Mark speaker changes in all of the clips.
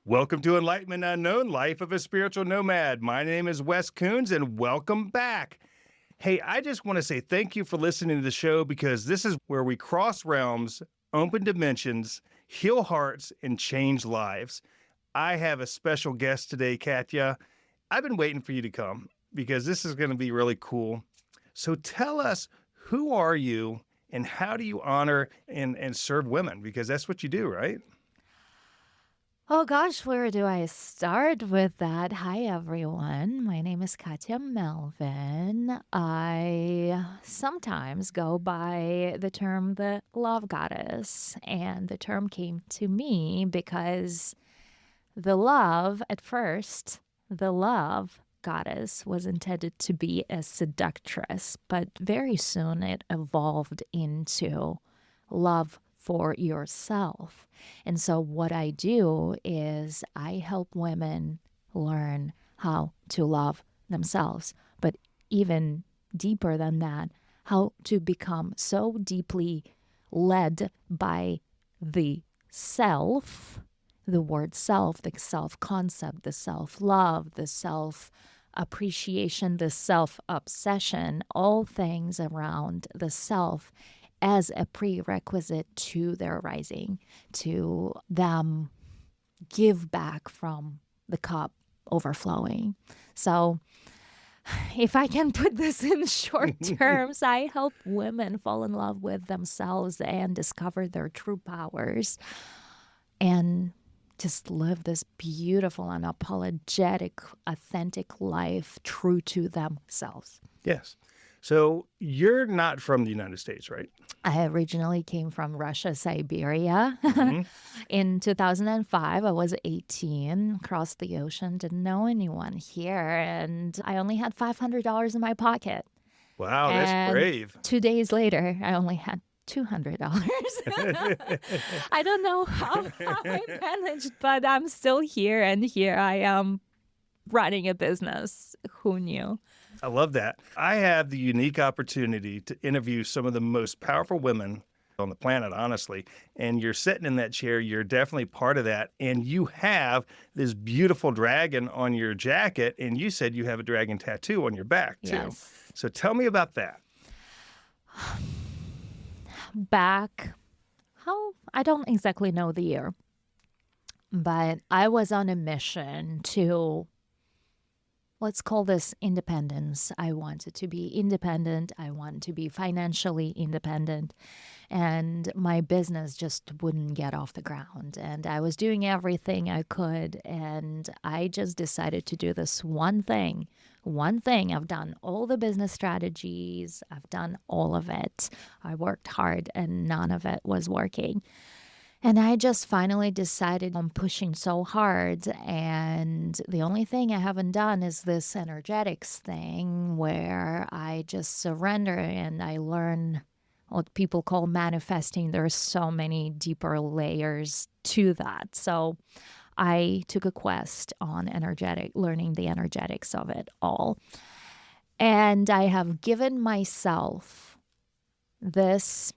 Speaker 1: Welcome to Enlightenment Unknown, Life of a Spiritual Nomad. My name is Wes Coons, and welcome back. Hey, I just want to say thank you for listening to the show because this is where we cross realms, open dimensions, heal hearts, and change lives. I have a special guest today, Katya. I've been waiting for you to come because this is going to be really cool. So tell us, who are you and how do you honor and serve women? Because that's what you do, right?
Speaker 2: Oh gosh, where do I start with that? Hi everyone. My name is Katya Melvin. I sometimes go by the term the love goddess, and the term came to me because the love goddess was intended to be a seductress, but very soon it evolved into love for yourself. And so what I do is I help women learn how to love themselves, but even deeper than that, how to become so deeply led by the self, the word self, the self concept, the self love, the self appreciation, the self obsession, all things around the self as a prerequisite to their rising, to them give back from the cup overflowing. So, if I can put this in short terms, I help women fall in love with themselves and discover their true powers and just live this beautiful, unapologetic, authentic life true to themselves.
Speaker 1: Yes. So you're not from the United States, right?
Speaker 2: I originally came from Russia, Siberia.
Speaker 1: Mhm.
Speaker 2: In 2005, I was 18, crossed the ocean, didn't know anyone here, and I only had $500 in my pocket.
Speaker 1: Wow, that's
Speaker 2: And
Speaker 1: brave.
Speaker 2: 2 days later, I only had $200. I don't know how I managed, but I'm still here, and here I am running a business. Who knew?
Speaker 1: I love that. I have the unique opportunity to interview some of the most powerful women on the planet, honestly. And you're sitting in that chair, you're definitely part of that. And you have this beautiful dragon on your jacket. And you said you have a dragon tattoo on your back, too.
Speaker 2: Yes.
Speaker 1: So tell me about that.
Speaker 2: Back, how I don't exactly know the year, but I was on a mission to, let's call this independence. I wanted to be independent. I wanted to be financially independent. And my business just wouldn't get off the ground. And I was doing everything I could. And I just decided to do this one thing. One thing. I've done all the business strategies, I've done all of it. I worked hard, and none of it was working. And I just finally decided I'm pushing so hard. And the only thing I haven't done is this energetics thing where I just surrender and I learn what people call manifesting. There's so many deeper layers to that. So I took a quest on learning the energetics of it all. And I have given myself this,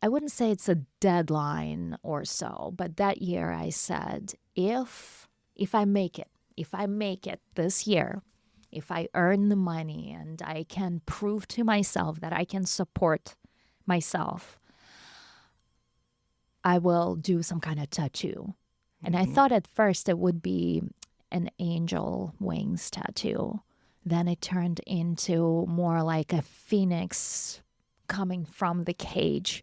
Speaker 2: I wouldn't say it's a deadline or so, but that year I said, if I make it this year, if I earn the money and I can prove to myself that I can support myself, I will do some kind of tattoo. And I thought at first it would be an angel wings tattoo. Then it turned into more like a phoenix coming from the cage.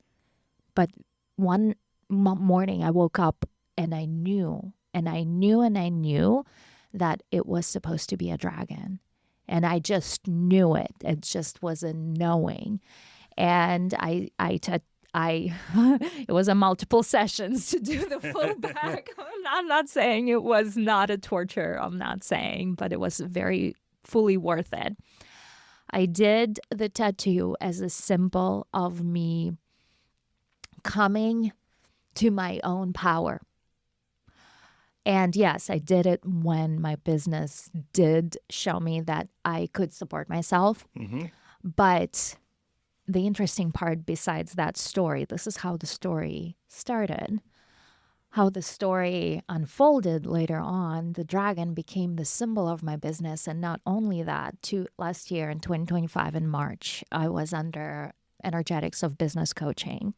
Speaker 2: But one morning I woke up and I knew that it was supposed to be a dragon. And I just knew it. It just was a knowing. And it was a multiple sessions to do the full back. I'm not saying it was not a torture. I'm not saying, but it was very fully worth it. I did the tattoo as a symbol of me coming to my own power. And yes, I did it when my business did show me that I could support myself.
Speaker 1: Mm-hmm.
Speaker 2: But the interesting part besides that story, this is how the story started. how the story unfolded later on, the dragon became the symbol of my business. And not only that, last year in 2025 in March, I was under Energetics of Business Coaching.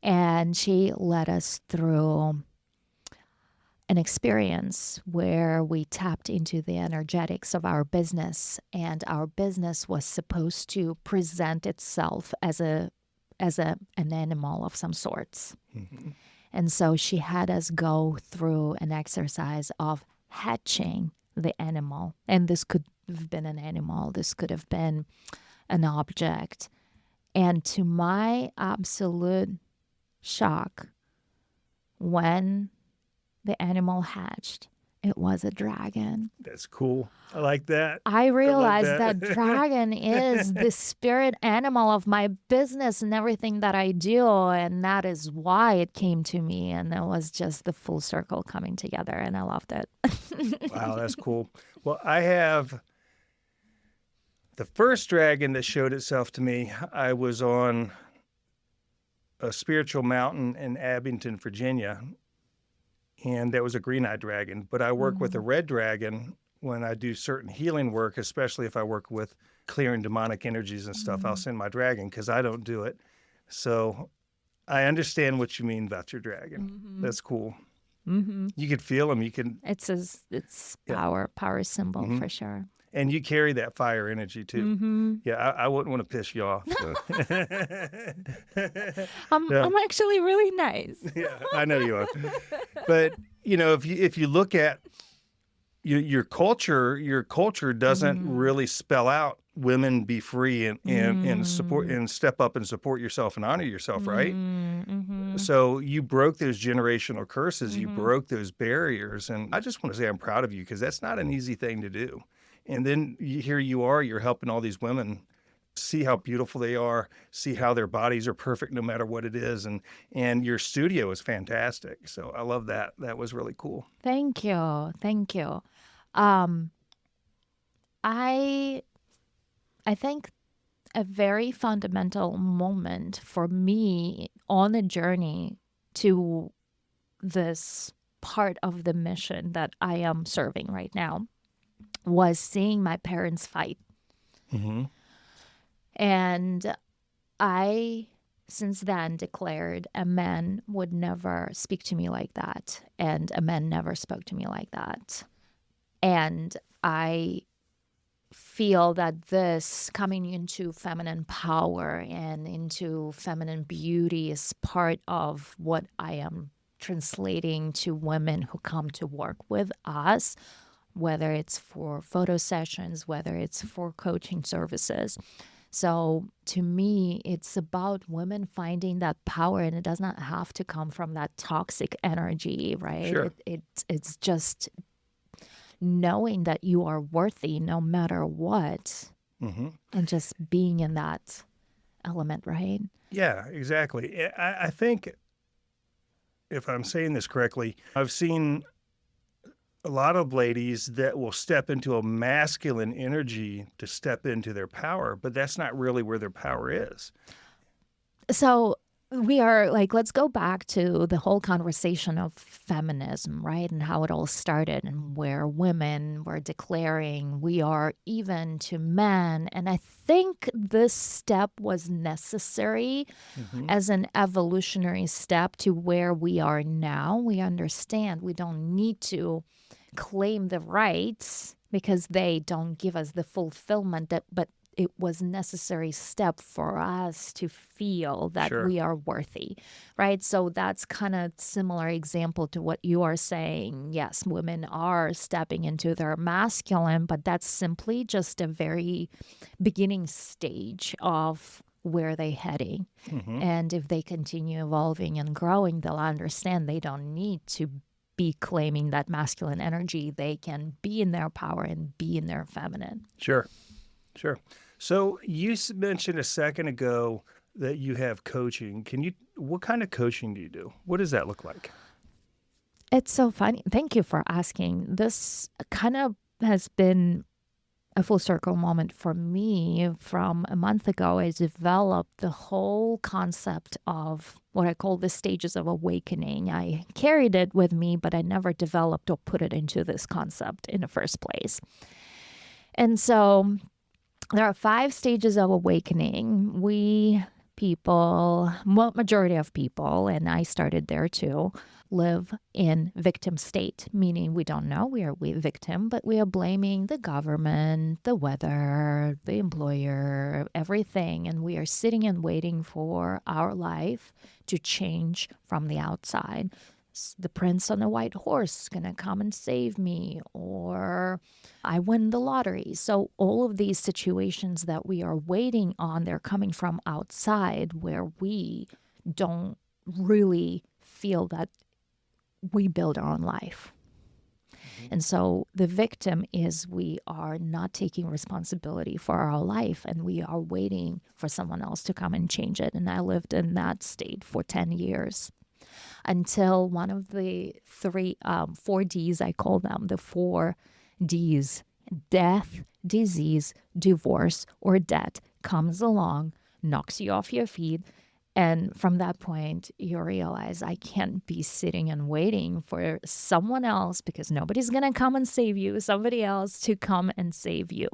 Speaker 2: And she led us through an experience where we tapped into the energetics of our business, and our business was supposed to present itself as an animal of some sorts.
Speaker 1: Mm-hmm.
Speaker 2: And so she had us go through an exercise of hatching the animal. And this could have been an animal, this could have been an object. And to my absolute shock, when the animal hatched, it was a dragon.
Speaker 1: That's cool. I like that.
Speaker 2: I realized
Speaker 1: that.
Speaker 2: that dragon is the spirit animal of my business and everything that I do. And that is why it came to me. And it was just the full circle coming together. And I loved it.
Speaker 1: Wow, that's cool. Well, I have the first dragon that showed itself to me. I was on a spiritual mountain in Abington, Virginia, and there was a green-eyed dragon. But I work with a red dragon when I do certain healing work, especially if I work with clearing demonic energies and stuff. I'll send my dragon because I don't do it. So I understand what you mean about your dragon. That's cool. You could feel him. You can.
Speaker 2: It's power symbol for sure.
Speaker 1: And you carry that fire energy too. Yeah, I wouldn't want to piss you off. So.
Speaker 2: I'm actually really nice.
Speaker 1: Yeah, I know you are. But if you look at your culture doesn't really spell out women be free and support and step up and support yourself and honor yourself, right? So you broke those generational curses, you broke those barriers, and I just want to say I'm proud of you because that's not an easy thing to do. And then here you are, you're helping all these women see how beautiful they are, see how their bodies are perfect no matter what it is. And your studio is fantastic. So I love that. That was really cool.
Speaker 2: Thank you. Thank you. I think a very fundamental moment for me on a journey to this part of the mission that I am serving right now was seeing my parents fight. And I, since then, declared a man would never speak to me like that. And a man never spoke to me like that. And I feel that this coming into feminine power and into feminine beauty is part of what I am translating to women who come to work with us, whether it's for photo sessions, whether it's for coaching services. So to me, it's about women finding that power, and it does not have to come from that toxic energy, right?
Speaker 1: Sure.
Speaker 2: It's just knowing that you are worthy no matter what, and just being in that element, right?
Speaker 1: Yeah, exactly. I think, if I'm saying this correctly, I've seen a lot of ladies that will step into a masculine energy to step into their power, but that's not really where their power is.
Speaker 2: So we are let's go back to the whole conversation of feminism, right? And how it all started and where women were declaring we are even to men. And I think this step was necessary as an evolutionary step to where we are now. We understand we don't need to claim the rights because they don't give us the fulfillment but it was a necessary step for us to feel that we are worthy, right? So that's kind of similar example to what you are saying. Yes, women are stepping into their masculine, but that's simply just a very beginning stage of where they're heading. And if they continue evolving and growing, they'll understand they don't need to be claiming that masculine energy. They can be in their power and be in their feminine.
Speaker 1: Sure. So you mentioned a second ago that you have coaching. What kind of coaching do you do? What does that look like?
Speaker 2: It's so funny. Thank you for asking. This kind of has been a full circle moment for me. From a month ago, I developed the whole concept of what I call the stages of awakening. I carried it with me, but I never developed or put it into this concept in the first place. And so there are 5 stages of awakening. We people, majority of people, and I started there too, live in victim state, meaning we don't know we are victim, but we are blaming the government, the weather, the employer, everything. And we are sitting and waiting for our life to change from the outside. The prince on the white horse is going to come and save me, or I win the lottery. So all of these situations that we are waiting on, they're coming from outside, where we don't really feel that we build our own life. And so the victim is we are not taking responsibility for our life, and we are waiting for someone else to come and change it. And I lived in that state for 10 years. Until one of the 4 Ds, I call them the 4 Ds, death, disease, divorce, or debt, comes along, knocks you off your feet. And from that point, you realize I can't be sitting and waiting for someone else, because nobody's going to come and save you, somebody else to come and save you.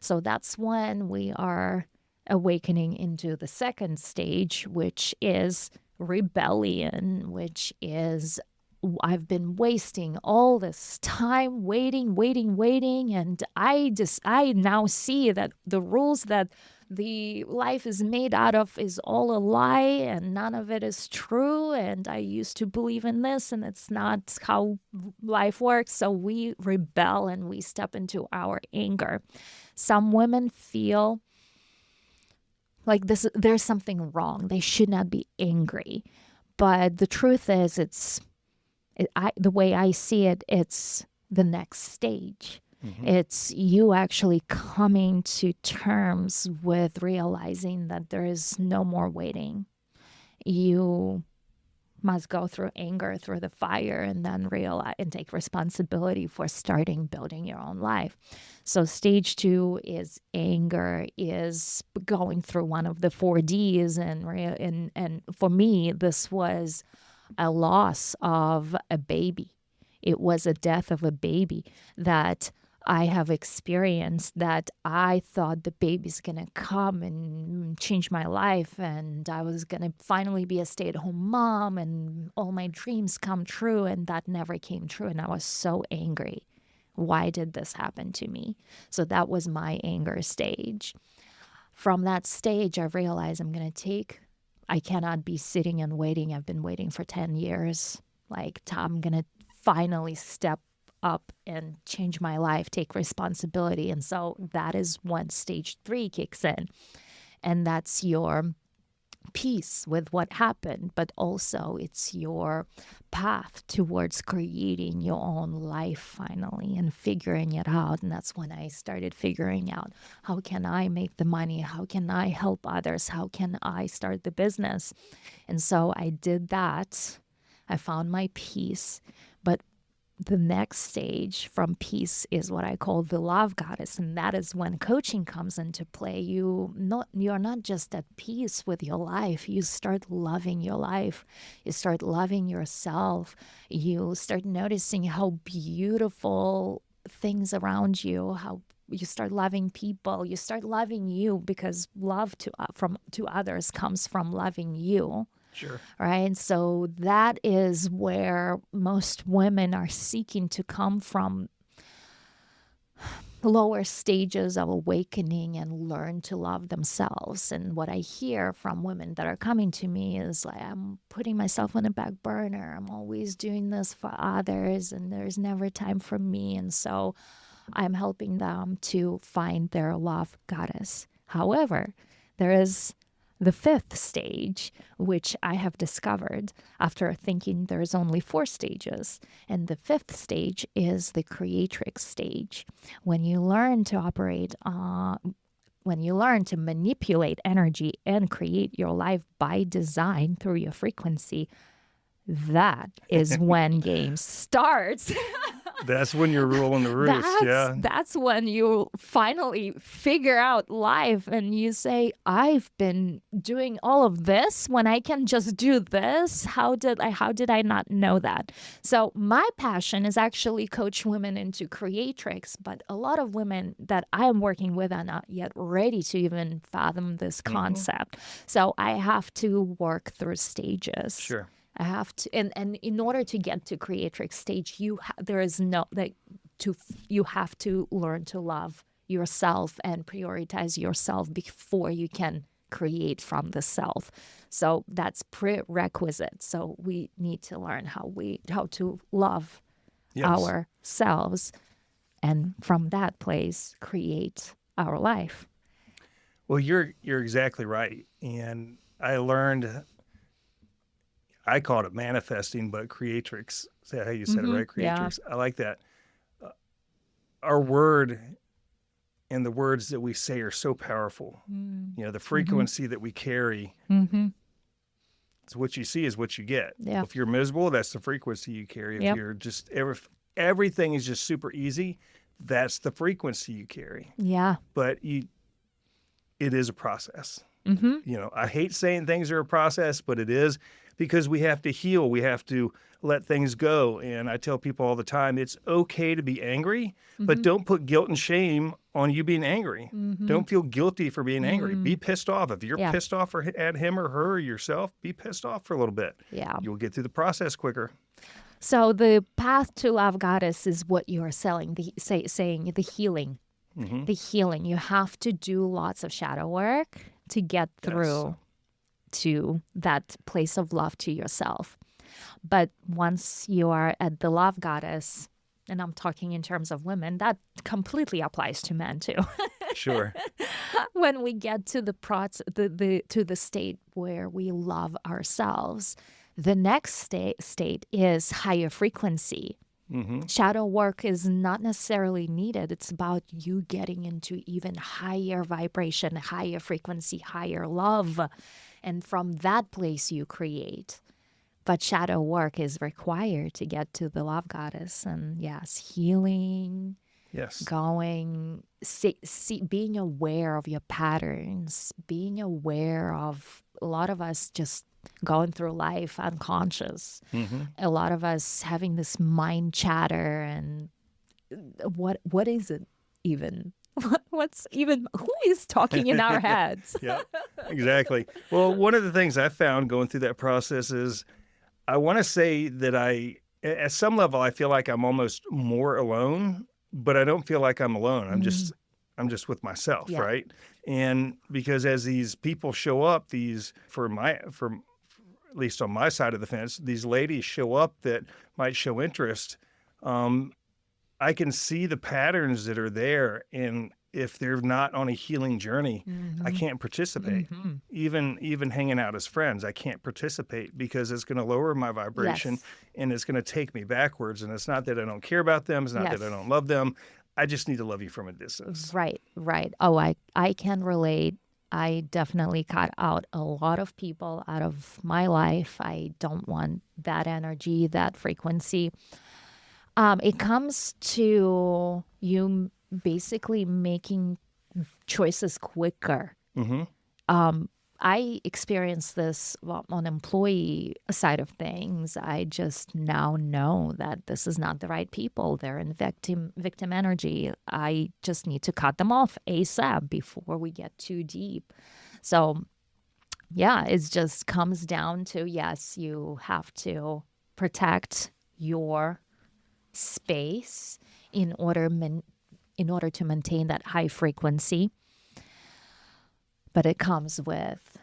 Speaker 2: So that's when we are awakening into the second stage, which is rebellion, which is I've been wasting all this time waiting. And I now see that the rules that the life is made out of is all a lie, and none of it is true. And I used to believe in this, and it's not how life works. So we rebel and we step into our anger. Some women feel like there's something wrong. They should not be angry. But the truth is, the way I see it, it's the next stage. Mm-hmm. It's you actually coming to terms with realizing that there is no more waiting. You must go through anger, through the fire, and then realize and take responsibility for starting building your own life. So stage 2 is anger, is going through one of the 4 Ds. And for me, this was a loss of a baby. It was a death of a baby that I have experienced, that I thought the baby's going to come and change my life, and I was going to finally be a stay-at-home mom and all my dreams come true, and that never came true. And I was so angry. Why did this happen to me? So that was my anger stage. From that stage, I realized I cannot be sitting and waiting. I've been waiting for 10 years. I'm going to finally step up and change my life, take responsibility. And so that is when stage 3 kicks in. And that's your peace with what happened, but also it's your path towards creating your own life finally and figuring it out. And that's when I started figuring out, how can I make the money? How can I help others? How can I start the business? And so I did that. I found my peace. But the next stage from peace is what I call the love goddess. And that is when coaching comes into play. You're not just at peace with your life. You start loving your life. You start loving yourself. You start noticing how beautiful things around you, how you start loving people. You start loving you, because love to others comes from loving you.
Speaker 1: Sure.
Speaker 2: Right. So that is where most women are seeking to come from, lower stages of awakening, and learn to love themselves. And what I hear from women that are coming to me is I'm putting myself on a back burner. I'm always doing this for others, and there's never time for me. And so I'm helping them to find their love goddess. However, there is the 5th stage, which I have discovered after thinking there's only 4 stages. And the 5th stage is the creatrix stage. When you learn to manipulate energy and create your life by design through your frequency, that is when games starts.
Speaker 1: That's when you're ruling the roost. Yeah.
Speaker 2: That's when you finally figure out life and you say, I've been doing all of this when I can just do this. How did I not know that? So my passion is actually coach women into creatrix, but a lot of women that I am working with are not yet ready to even fathom this concept. So I have to work through stages.
Speaker 1: Sure.
Speaker 2: I have to, and in order to get to creatrix stage, you have to learn to love yourself and prioritize yourself before you can create from the self. So that's prerequisite. So we need to learn how to love ourselves, and from that place create our life.
Speaker 1: Well, you're exactly right, and I learned. I called it manifesting, but creatrix. Is that how you said it, right? Creatrix. Yeah. I like that. Our word and the words that we say are so powerful. You know, the frequency that we carry. It's what you see is what you get.
Speaker 2: Yeah.
Speaker 1: If you're miserable, that's the frequency you carry. If you're just everything is just super easy, that's the frequency you carry.
Speaker 2: Yeah.
Speaker 1: But it is a process. You know, I hate saying things are a process, but it is, because we have to heal. We have to let things go. And I tell people all the time, it's okay to be angry, but don't put guilt and shame on you being angry. Don't feel guilty for being angry. Be pissed off. If you're pissed off at him or her or yourself, be pissed off for a little bit.
Speaker 2: Yeah.
Speaker 1: You'll get through the process quicker.
Speaker 2: So the path to love goddess is what you are saying, the healing. The healing. You have to do lots of shadow work to get through to that place of love to yourself. But once you are at the love goddess, and I'm talking in terms of women, that completely applies to men too.
Speaker 1: Sure.
Speaker 2: When we get to to the state where we love ourselves, the next state is higher frequency. Shadow work is not necessarily needed. It's about you getting into even higher vibration, higher frequency, higher love. And from that place you create. But shadow work is required to get to the love goddess. And yes, healing, going, being aware of your patterns, being aware of a lot of us just going through life unconscious. A lot of us having this mind chatter, and what is it even? What's even, who is talking in our heads?
Speaker 1: Yeah, exactly. Well, one of the things I found going through that process is I want to say that at some level, I feel like I'm almost more alone, but I don't feel like I'm alone. I'm just with myself, right? And because as these people show up, at least on my side of the fence, these ladies show up that might show interest. I can see the patterns that are there, and if they're not on a healing journey, I can't participate. Even hanging out as friends, I can't participate because it's going to lower my vibration and it's going to take me backwards. And it's not that I don't care about them. It's not that I don't love them. I just need to love you from a distance.
Speaker 2: Right. Oh, I can relate. I definitely cut out a lot of people out of my life. I don't want that energy, that frequency. It comes to you basically making choices quicker. I experienced this on employee side of things. I just now know that this is not the right people. They're in victim energy. I just need to cut them off ASAP before we get too deep. So yeah, it just comes down to, yes, you have to protect your space in order to maintain that high frequency. But it comes with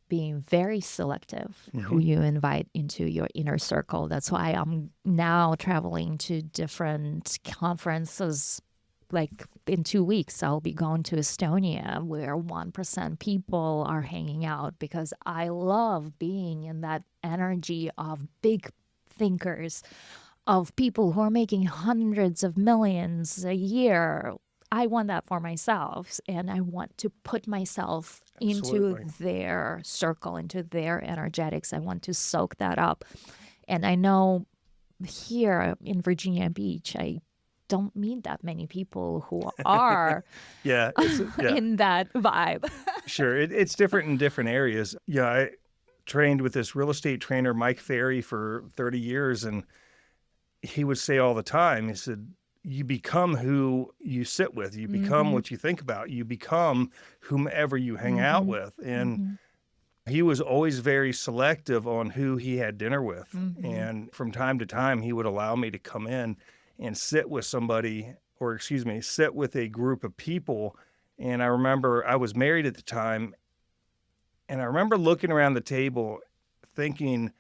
Speaker 2: being very selective who you invite into your inner circle. That's why I'm now traveling to different conferences. Like in 2 weeks, I'll be going to Estonia where 1% people are hanging out, because I love being in that energy of big thinkers, of people who are making hundreds of millions a year. I want that for myself, and I want to put myself into their circle, into their energetics. I want to soak that up. And I know here in Virginia Beach, I don't meet that many people who are
Speaker 1: Yeah, yeah,
Speaker 2: in that vibe.
Speaker 1: sure. It's different in different areas. Yeah, I trained with this real estate trainer, Mike Ferry, for 30 years, and he would say all the time, he said, you become who you sit with. You become
Speaker 2: Mm-hmm.
Speaker 1: what you think about. You become whomever you hang out
Speaker 2: Mm-hmm.
Speaker 1: with. And
Speaker 2: Mm-hmm.
Speaker 1: he was always very selective on who he had dinner with.
Speaker 2: Mm-hmm.
Speaker 1: And from time to time, he would allow me to come in and sit with somebody, or excuse me, sit with a group of people. And I remember I was married at the time, and I remember looking around the table thinking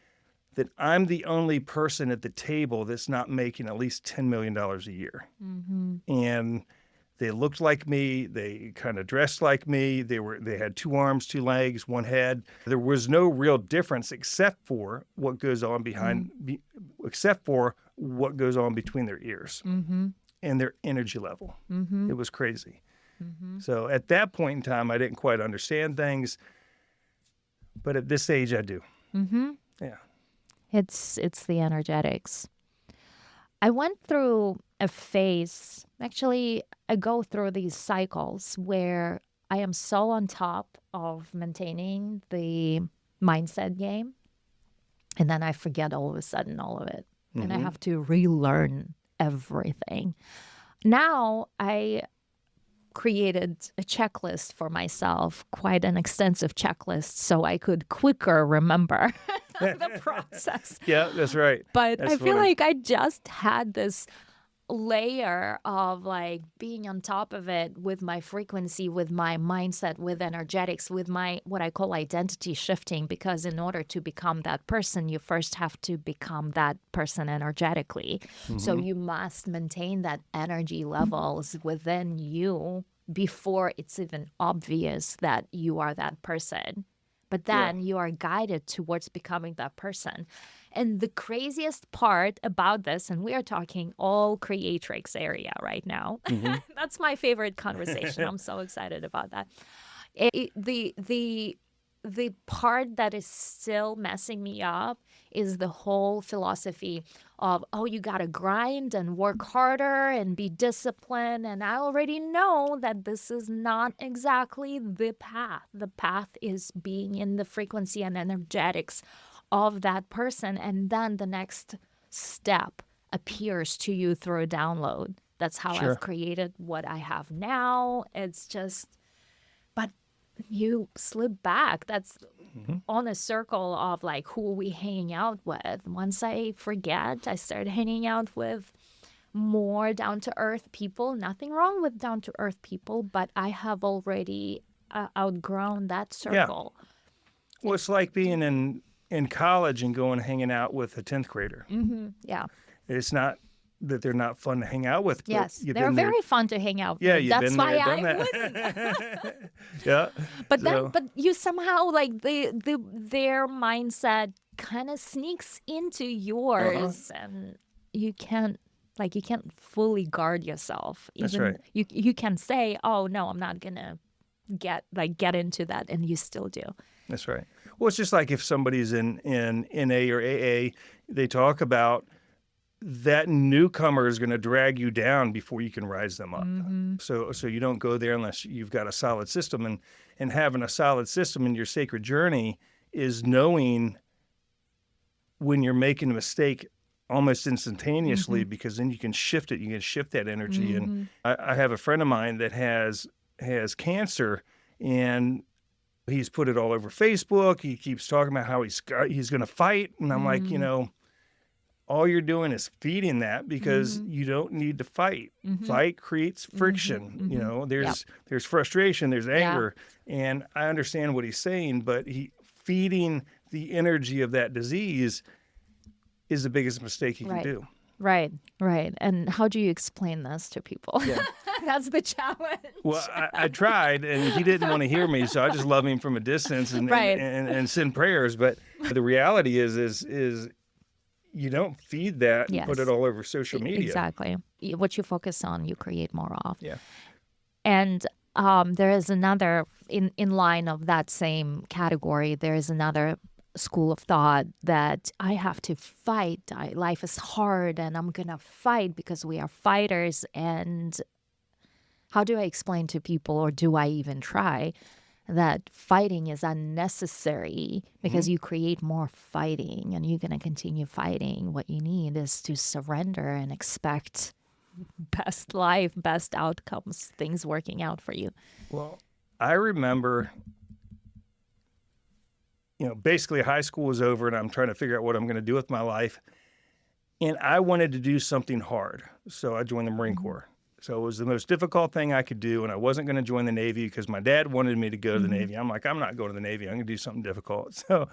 Speaker 1: that I'm the only person at the table that's not making at least $10 million a year.
Speaker 2: Mm-hmm.
Speaker 1: And they looked like me. They kind of dressed like me. They had 2 arms, 2 legs, 1 head. There was no real difference except for what goes on except for what goes on between their ears
Speaker 2: Mm-hmm.
Speaker 1: and their energy level.
Speaker 2: Mm-hmm.
Speaker 1: It was crazy.
Speaker 2: Mm-hmm.
Speaker 1: So at that point in time, I didn't quite understand things, but at this age, I do.
Speaker 2: Mm-hmm.
Speaker 1: Yeah.
Speaker 2: It's the energetics. I went through a phase. Actually, I go through these cycles where I am so on top of maintaining the mindset game, and then I forget all of a sudden all of it, and I have to relearn everything. Now I created a checklist for myself, quite an extensive checklist, so I could quicker remember the process.
Speaker 1: Yeah, that's right.
Speaker 2: But
Speaker 1: That's
Speaker 2: I feel
Speaker 1: funny.
Speaker 2: like I just had this layer of like being on top of it with my frequency, with my mindset, with energetics, with my what I call identity shifting, because in order to become that person, you first have to become that person energetically. So you must maintain that energy levels within you before it's even obvious that you are that person. But then you are guided towards becoming that person. And the craziest part about this, and we are talking all creatrix area right now. That's my favorite conversation. I'm so excited about that. The part that is still messing me up is the whole philosophy of, oh, you got to grind and work harder and be disciplined. And I already know that this is not exactly the path. The path is being in the frequency and energetics of that person. And then the next step appears to you through a download. That's how
Speaker 1: Sure.
Speaker 2: I've created what I have now. It's just, but you slip back. That's on a circle of like, who are we hanging out with? Once I forget, I start hanging out with more down to earth people. Nothing wrong with down to earth people, but I have already outgrown that circle.
Speaker 1: Well, it's like being in college and going hanging out with a 10th grader.
Speaker 2: Yeah.
Speaker 1: It's not that they're not fun to hang out with. But
Speaker 2: Yes.
Speaker 1: you've
Speaker 2: They're
Speaker 1: been there.
Speaker 2: very fun to hang out
Speaker 1: Yeah,
Speaker 2: with.
Speaker 1: you've
Speaker 2: That's
Speaker 1: been
Speaker 2: why
Speaker 1: there,
Speaker 2: I
Speaker 1: done
Speaker 2: wouldn't.
Speaker 1: that. Yeah.
Speaker 2: But
Speaker 1: So,
Speaker 2: then, but you somehow like their mindset kind of sneaks into yours, and you can't fully guard yourself.
Speaker 1: That's
Speaker 2: Even
Speaker 1: right.
Speaker 2: you can say, oh no, I'm not gonna get into that, and you still do.
Speaker 1: That's right. Well, it's just like if somebody's in NA or AA, they talk about that newcomer is going to drag you down before you can rise them up. So you don't go there unless you've got a solid system, and having a solid system in your sacred journey is knowing when you're making a mistake almost instantaneously, because then you can shift it. You can shift that energy. And I have a friend of mine that has cancer, and he's put it all over Facebook. He keeps talking about how he's going to fight, and I'm like, all you're doing is feeding that, because you don't need to fight. Fight creates friction. There's frustration, there's anger, and I understand what he's saying, but feeding the energy of that disease is the biggest mistake you can do.
Speaker 2: Right. And how do you explain this to people?
Speaker 1: Yeah.
Speaker 2: That's the challenge.
Speaker 1: Well, I tried, and he didn't want to hear me, so I just love him from a distance and send prayers. But the reality is you don't feed that and put it all over social media.
Speaker 2: Exactly. What you focus on, you create more of.
Speaker 1: Yeah.
Speaker 2: And there is another, in line of that same category, there is another school of thought that I have to fight. Life is hard and I'm going to fight because we are fighters. And how do I explain to people, or do I even try, that fighting is unnecessary because you create more fighting and you're going to continue fighting? What you need is to surrender and expect best life, best outcomes, things working out for you.
Speaker 1: Well, I remember, basically high school was over and I'm trying to figure out what I'm going to do with my life. And I wanted to do something hard. So I joined the Marine Corps. So it was the most difficult thing I could do. And I wasn't going to join the Navy because my dad wanted me to go to the Navy. I'm like, I'm not going to the Navy. I'm going to do something difficult. So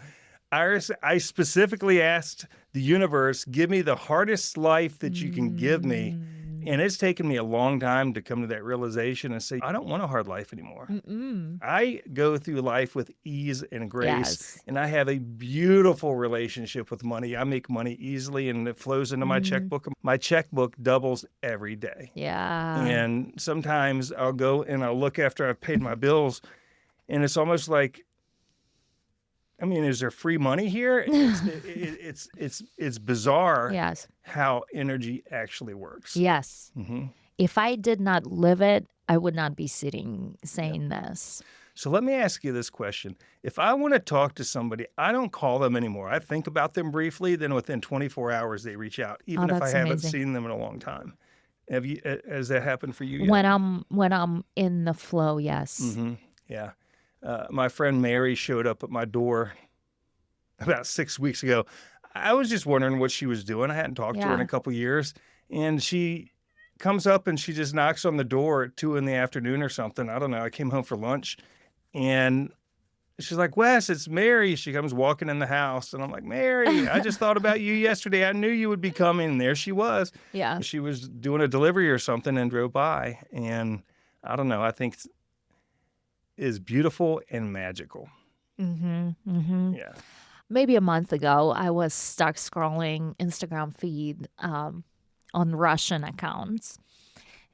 Speaker 1: I specifically asked the universe, give me the hardest life that you can give me. And it's taken me a long time to come to that realization and say, I don't want a hard life anymore. I go through life with ease and grace.
Speaker 2: Yes.
Speaker 1: And I have a beautiful relationship with money. I make money easily and it flows into my checkbook. My checkbook doubles every day.
Speaker 2: Yeah.
Speaker 1: And sometimes I'll go and I'll look after I've paid my bills, and it's almost like, is there free money here? It's bizarre.
Speaker 2: Yes.
Speaker 1: How energy actually works.
Speaker 2: Yes. If I did not live it, I would not be saying this.
Speaker 1: So let me ask you this question. If I want to talk to somebody, I don't call them anymore. I think about them briefly, then within 24 hours they reach out, even if I
Speaker 2: that's
Speaker 1: haven't
Speaker 2: amazing.
Speaker 1: seen them in a long time. Has that happened for you yet?
Speaker 2: When I'm in the flow, yes.
Speaker 1: Yeah. My friend Mary showed up at my door about 6 weeks ago. I was just wondering what she was doing. I hadn't talked to her in a couple years. And she comes up and she just knocks on the door at 2 p.m. or something. I don't know. I came home for lunch and she's like, Wes, it's Mary. She comes walking in the house and I'm like, Mary, I just thought about you yesterday. I knew you would be coming. And there she was.
Speaker 2: Yeah.
Speaker 1: She was doing a delivery or something and drove by. And I don't know. I think is beautiful and magical. Yeah.
Speaker 2: Maybe a month ago, I was stuck scrolling Instagram feed on Russian accounts.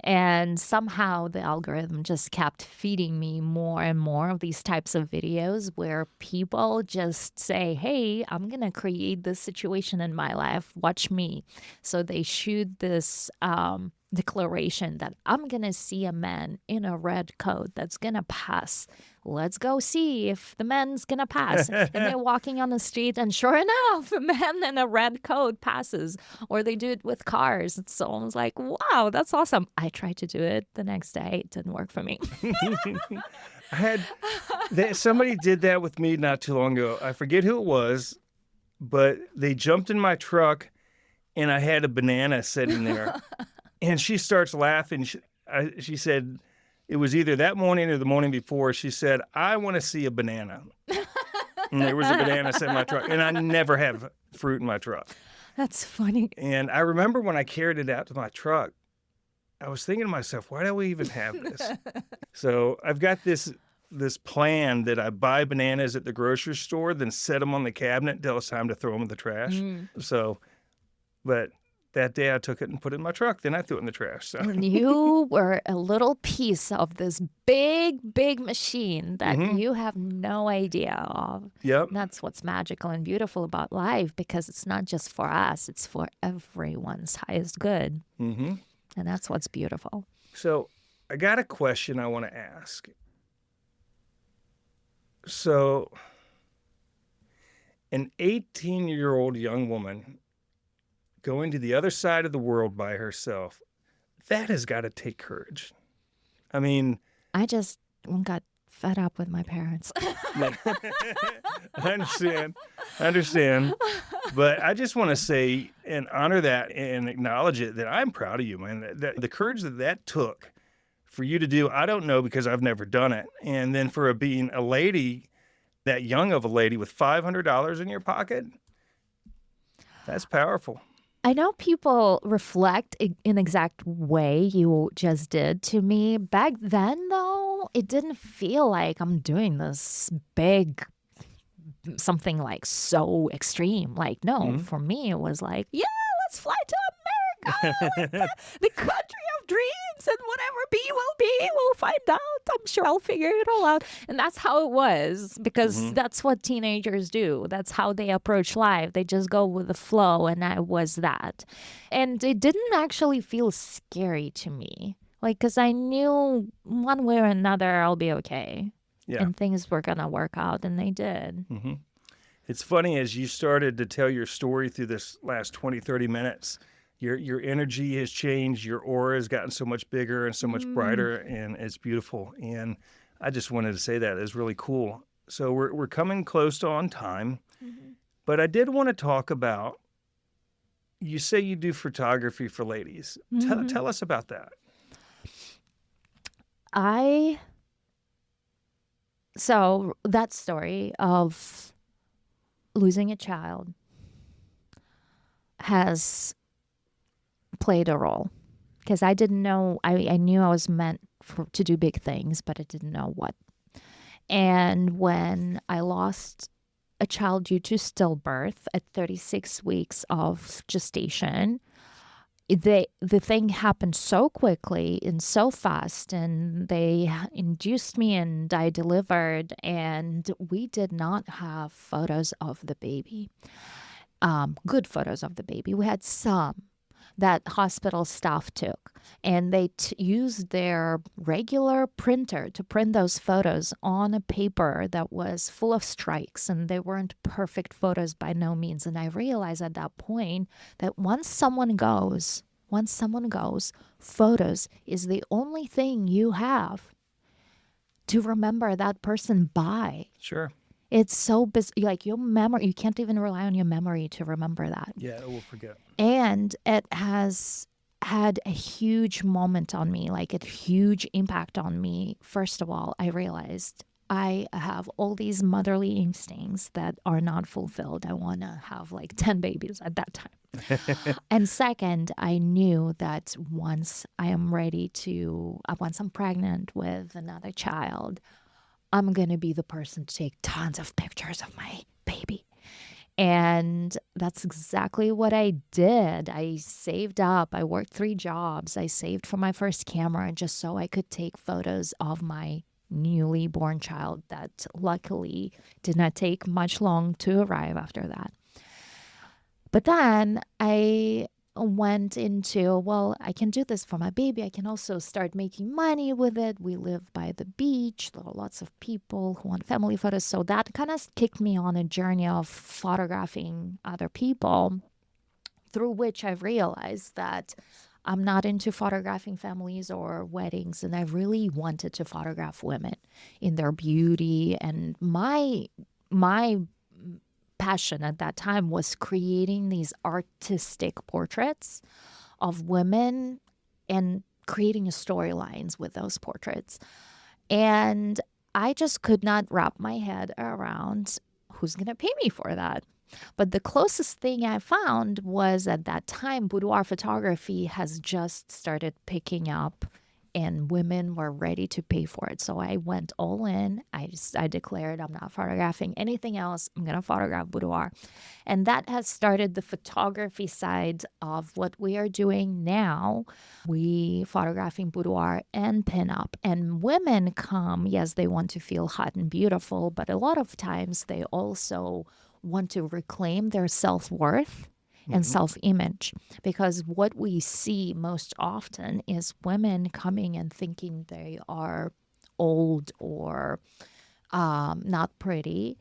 Speaker 2: And somehow the algorithm just kept feeding me more and more of these types of videos where people just say, hey, I'm going to create this situation in my life. Watch me. So they shoot this declaration that I'm going to see a man in a red coat that's going to pass. Let's go see if the man's going to pass. And they're walking on the street and sure enough, a man in a red coat passes. Or they do it with cars. So I was like, wow, that's awesome. I tried to do it the next day. It didn't work for me.
Speaker 1: Somebody did that with me not too long ago. I forget who it was, but they jumped in my truck and I had a banana sitting there. And she starts laughing. She said, it was either that morning or the morning before. She said, I want to see a banana. And there was a banana sitting in my truck. And I never have fruit in my truck.
Speaker 2: That's funny.
Speaker 1: And I remember when I carried it out to my truck, I was thinking to myself, why do we even have this? So I've got this plan that I buy bananas at the grocery store, then set them on the cabinet until it's time to throw them in the trash. But that day I took it and put it in my truck. Then I threw it in the trash. So.
Speaker 2: And you were a little piece of this big, big machine that you have no idea of.
Speaker 1: Yep.
Speaker 2: And that's what's magical and beautiful about life, because it's not just for us. It's for everyone's highest good. And that's what's beautiful.
Speaker 1: So I got a question I want to ask. So an 18-year-old young woman going to the other side of the world by herself, that has got to take courage.
Speaker 2: I just got fed up with my parents.
Speaker 1: I understand. But I just want to say and honor that and acknowledge it, that I'm proud of you, man. That the courage that took for you to do, I don't know because I've never done it. And then for being a lady, that young of a lady with $500 in your pocket, that's powerful.
Speaker 2: I know people reflect in exact way you just did to me. Back then, though, it didn't feel like I'm doing this big, something like so extreme. Like, no, for me, it was like, yeah, let's fly to America, like the country of dreams, and whatever be will be, we'll find out. I'm sure I'll figure it all out. And that's how it was, because
Speaker 1: Hmm.
Speaker 2: that's what teenagers do. That's how they approach life. They just go with the flow. And I was that. And it didn't actually feel scary to me. Like, because I knew one way or another I'll be okay.
Speaker 1: Yeah.
Speaker 2: And things were going to work out. And they did.
Speaker 1: Hmm. It's funny, as you started to tell your story through this last 20, 30 minutes, your energy has changed, your aura has gotten so much bigger and so much
Speaker 2: Mm.
Speaker 1: brighter, and it's beautiful. And I just wanted to say that it's really cool. So we're coming close to on time,
Speaker 2: Mhm.
Speaker 1: but I did want to talk about, you say you do photography for ladies.
Speaker 2: Mhm.
Speaker 1: Tell us about that.
Speaker 2: I, so that story of losing a child has played a role, because I didn't know, I knew I was meant to do big things, but I didn't know what. And when I lost a child due to stillbirth at 36 weeks of gestation, the thing happened so quickly and so fast, and they induced me and I delivered, and we did not have photos of the baby, good photos of the baby. We had some that hospital staff took, and they used their regular printer to print those photos on a paper that was full of strikes, and they weren't perfect photos by no means. And I realized at that point that once someone goes, photos is the only thing you have to remember that person by.
Speaker 1: Sure.
Speaker 2: It's so like your memory, you can't even rely on your memory to remember that.
Speaker 1: Yeah, we'll forget.
Speaker 2: And it has had a huge moment on me, like a huge impact on me. First of all, I realized I have all these motherly instincts that are not fulfilled. I want to have like 10 babies at that time. And second, I knew that once I am ready to, once I'm pregnant with another child, I'm going to be the person to take tons of pictures of my baby. And that's exactly what I did. I saved up. I worked 3 jobs. I saved for my first camera just so I could take photos of my newly born child that luckily did not take much long to arrive after that. But then I went into, well, I can do this for my baby. I can also start making money with it. We live by the beach. There are lots of people who want family photos. So that kind of kicked me on a journey of photographing other people, through which I realized that I'm not into photographing families or weddings. And I really wanted to photograph women in their beauty. And my passion at that time was creating these artistic portraits of women and creating storylines with those portraits. And I just could not wrap my head around who's going to pay me for that. But the closest thing I found was, at that time, boudoir photography has just started picking up and women were ready to pay for it. So I went all in. I declared I'm not photographing anything else. I'm going to photograph boudoir. And that has started the photography side of what we are doing now. We photographing boudoir and pinup. And women come, yes, they want to feel hot and beautiful, but a lot of times they also want to reclaim their self-worth and self-image, because what we see most often is women coming and thinking they are old or not pretty,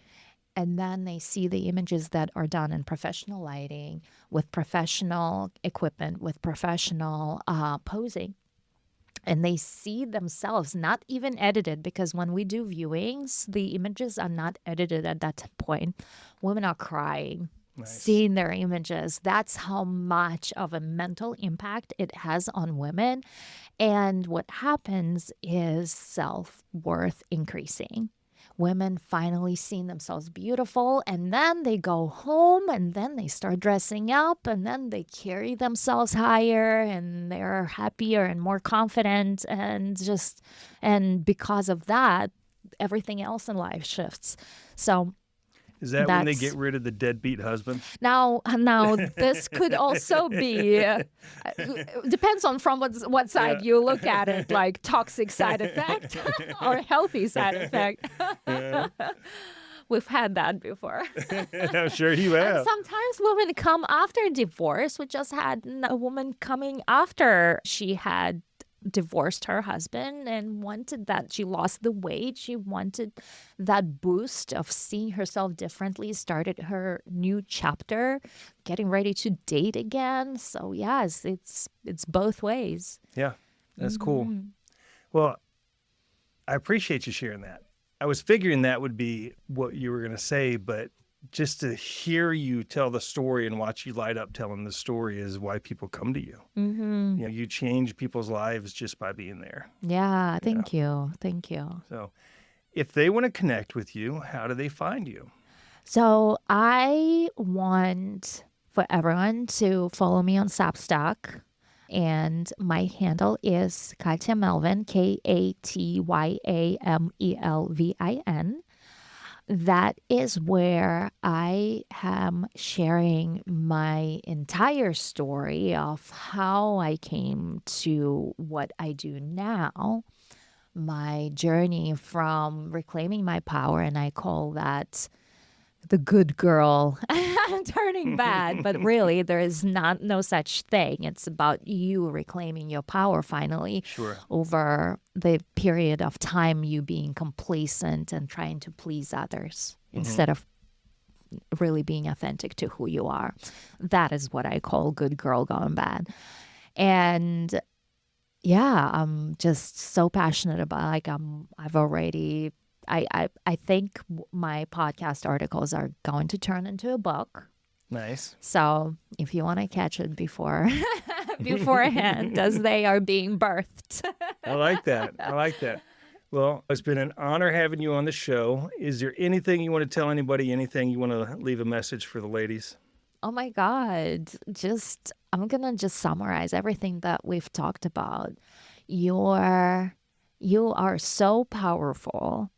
Speaker 2: and then they see the images that are done in professional lighting, with professional equipment, with professional posing, and they see themselves not even edited, because when we do viewings, the images are not edited at that point. Women are crying.
Speaker 1: Nice.
Speaker 2: Seeing their images. That's how much of a mental impact it has on women. And what happens is self-worth increasing. Women finally seeing themselves beautiful, and then they go home and then they start dressing up, and then they carry themselves higher and they're happier and more confident, and because of that, everything else in life shifts. So
Speaker 1: Is that when they
Speaker 2: That's
Speaker 1: get rid of the deadbeat husband?
Speaker 2: now. This could also be depends on from what side you look at it, like toxic side effect or healthy side effect.
Speaker 1: Yeah.
Speaker 2: We've had that before.
Speaker 1: I'm sure you
Speaker 2: And
Speaker 1: have.
Speaker 2: sometimes women come after divorce. We just had a woman coming after she had divorced her husband and wanted that. She lost the weight. She wanted that boost of seeing herself differently, started her new chapter, getting ready to date again. So yes, it's both ways.
Speaker 1: Yeah, that's cool.
Speaker 2: Mhm.
Speaker 1: Well, I appreciate you sharing that. I was figuring that would be what you were going to say, but just to hear you tell the story and watch you light up telling the story is why people come to you.
Speaker 2: Mhm.
Speaker 1: You know, you change people's lives just by being there.
Speaker 2: Yeah, thank you. Thank you.
Speaker 1: So if they want to connect with you, how do they find you?
Speaker 2: So I want for everyone to follow me on Substack. And my handle is Katya Melvin, KatyaMelvin. That is where I am sharing my entire story of how I came to what I do now, my journey from reclaiming my power, and I call that the good girl turning bad, but really there is no such thing. It's about you reclaiming your power finally
Speaker 1: Sure.
Speaker 2: over the period of time you being complacent and trying to please others instead of really being authentic to who you are. That is what I call good girl gone bad. And yeah, I'm just so passionate about I think my podcast articles are going to turn into a book.
Speaker 1: Nice.
Speaker 2: So if you want to catch it beforehand as they are being birthed.
Speaker 1: I like that. I like that. Well, it's been an honor having you on the show. Is there anything you want to tell anybody, anything you want to leave a message for the ladies?
Speaker 2: Oh my God. I'm going to just summarize everything that we've talked about. You are so powerful.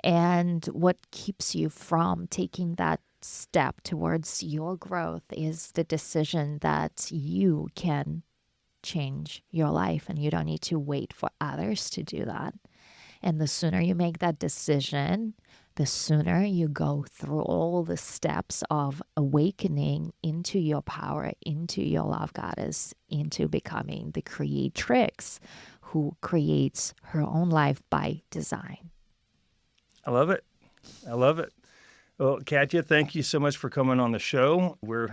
Speaker 2: And what keeps you from taking that step towards your growth is the decision that you can change your life and you don't need to wait for others to do that. And the sooner you make that decision, the sooner you go through all the steps of awakening into your power, into your love goddess, into becoming the creatrix who creates her own life by design.
Speaker 1: I love it. I love it. Well, Katya, thank you so much for coming on the show. We're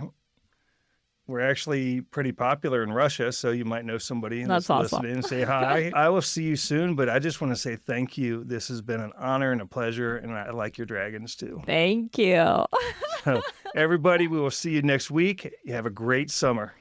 Speaker 1: actually pretty popular in Russia, so you might know somebody that's
Speaker 2: awesome.
Speaker 1: listening and say hi. I will see you soon, but I just want to say thank you. This has been an honor and a pleasure, and I like your dragons too.
Speaker 2: Thank you.
Speaker 1: So, everybody, we will see you next week. You have a great summer.